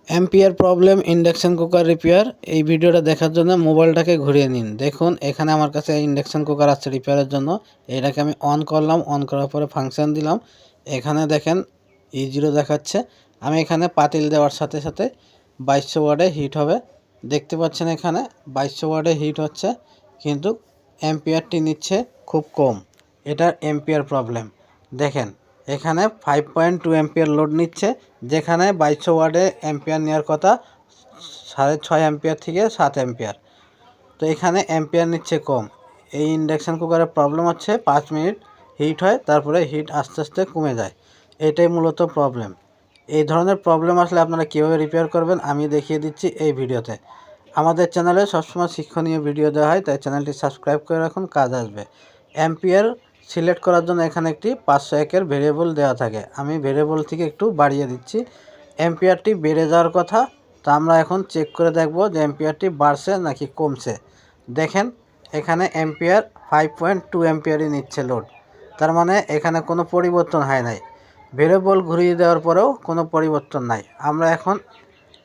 Ampere problem induction cooker repair. এই ভিডিওটা দেখার জন্য মোবাইলটাকে ঘুরিয়ে নিন। দেখুন এখানে আমার কাছে ইন্ডাকশন কুকার আছে রিপেয়ারের জন্য। এটাকে আমি অন করলাম, অন করার পরে ফাংশন দিলাম। এখানে দেখেন E0 দেখাচ্ছে। আমি এখানে পাতিল দেওয়ার সাথে সাথে 2200 ওয়াটে হিট হবে। দেখতে পাচ্ছেন এখানে 2200 ওয়াটে হিট হচ্ছে, কিন্তু এম্পিয়ারটি নিচ্ছে খুব কম। এটার এম্পিয়ার প্রবলেম। দেখেন এখানে 5.2 এম্পিয়ার লোড নিচ্ছে, যেখানে 2200 ওয়াটে এম্পিয়ার নেওয়ার কথা 6.5 এম্পিয়ার থেকে 7 এম্পিয়ার। তো এখানে এম্পিয়ার নিচ্ছে কম। এই ইন্ডাকশান কুকারের প্রবলেম হচ্ছে 5 মিনিট হিট হয়, তারপরে হিট আস্তে আস্তে কমে যায়। এটাই মূলত প্রবলেম। এই ধরনের প্রবলেম আসলে আপনারা কীভাবে রিপেয়ার করবেন আমি দেখিয়ে দিচ্ছি এই ভিডিওতে। আমাদের চ্যানেলে সবসময় শিক্ষণীয় ভিডিও দেওয়া হয়, তাই চ্যানেলটি সাবস্ক্রাইব করে রাখুন, কাজ আসবে। এম্পিয়ার সিলেক্ট করার জন্য এখানে একটি 501 এর ভেরিয়েবল দেওয়া থাকে। আমি ভেরিয়েবল থেকে একটু বাড়িয়ে দিচ্ছি। এম্পিয়ারটি বেড়ে যাওয়ার কথা, তা আমরা এখন চেক করে দেখব যে এম্পিয়ারটি বাড়ছে নাকি কমছে। দেখেন এখানে এম্পিয়ার 5.2 এম্পিয়ারই নিচ্ছে লোড, তার মানে এখানে কোনো পরিবর্তন হয় নাই। ভেরিয়েবল ঘুরিয়ে দেওয়ার পরেও কোনো পরিবর্তন নাই। আমরা এখন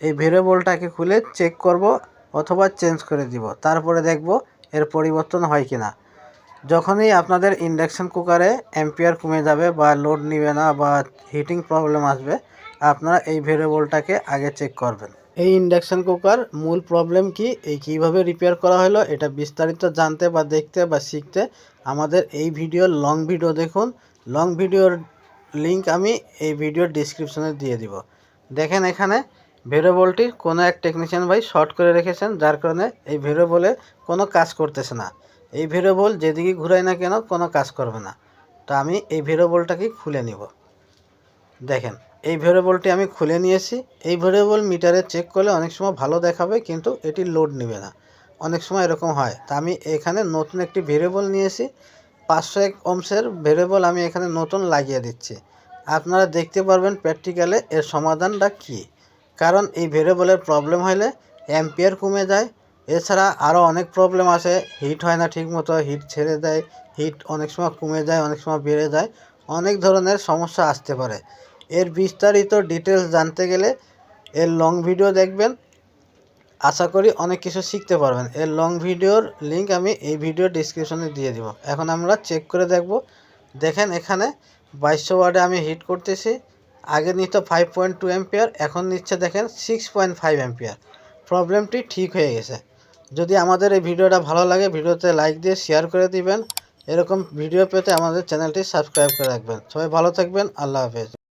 এই ভেরিয়েবলটাকে খুলে চেক করব অথবা চেঞ্জ করে দিব, তারপরে দেখব এর পরিবর্তন হয় কি না। যখনই আপনাদের ইন্ডাকশান কুকারে এম্পিয়ার কমে যাবে বা লোড নিবে না বা হিটিং প্রবলেম আসবে, আপনারা এই ভেরিয়েবলটাকে আগে চেক করবেন। এই ইন্ডাকশান কুকার মূল প্রবলেম কি, এই কীভাবে রিপেয়ার করা হলো, এটা বিস্তারিত জানতে বা দেখতে বা শিখতে আমাদের এই ভিডিওর লং ভিডিও দেখুন। লং ভিডিওর লিংক আমি এই ভিডিওর ডিসক্রিপশনে দিয়ে দিব। দেখেন এখানে ভেরিয়েবলটি কোনো এক টেকনিশিয়ান ভাই শর্ট করে রেখেছেন, যার কারণে এই ভেরিয়েবলে কোনো কাজ করতেছে না। এই ভেরিয়েবল যেদিকে ঘুরাই না কেন কোনো কাজ করবে না। তো আমি এই ভেরিয়েবলটাকে খুলে নিব। দেখেন এই ভেরিয়েবলটি আমি খুলে নিয়েছি। এই ভেরিয়েবল মিটারে চেক করলে অনেক সময় ভালো দেখাবে, কিন্তু এটি লোড নেবে না, অনেক সময় এরকম হয়। তা আমি এখানে নতুন একটি ভেরিয়েবল নিয়েছি, 501 ওহমসের ভেরিয়েবল আমি এখানে নতুন লাগিয়ে দিচ্ছি। আপনারা দেখতে পারবেন প্র্যাকটিক্যালে এর সমাধানটা কী। কারণ এই ভেরিয়েবলের প্রবলেম হলে অ্যাম্পিয়ার কমে যায়, এছাড়া আরও অনেক প্রবলেম আসে। হিট হয় না ঠিকমতো, হিট ছেড়ে দেয়, হিট অনেক সময় কমে যায়, অনেক সময় বেড়ে যায়, অনেক ধরনের সমস্যা আসতে পারে। এর বিস্তারিত ডিটেলস জানতে গেলে এর লং ভিডিও দেখবেন, আশা করি অনেক কিছু শিখতে পারবেন। এর লং ভিডিওর লিংক আমি এই ভিডিও ডিসক্রিপশনে দিয়ে দিব। এখন আমরা চেক করে দেখব। দেখেন এখানে 2200 ওয়াটে আমি হিট করতেছি। আগে নিত 5.2 এম্পিয়ার, এখন নিচ্ছে দেখেন 6.5 এম্পিয়ার। প্রবলেমটি ঠিক হয়ে গেছে। যদি আমাদের এই ভিডিওটা ভালো লাগে, ভিডিওতে লাইক দিয়ে শেয়ার করে দিবেন। এরকম ভিডিও পেতে আমাদের চ্যানেলটি সাবস্ক্রাইব করে রাখবেন। সবাই ভালো থাকবেন। আল্লাহ হাফেজ।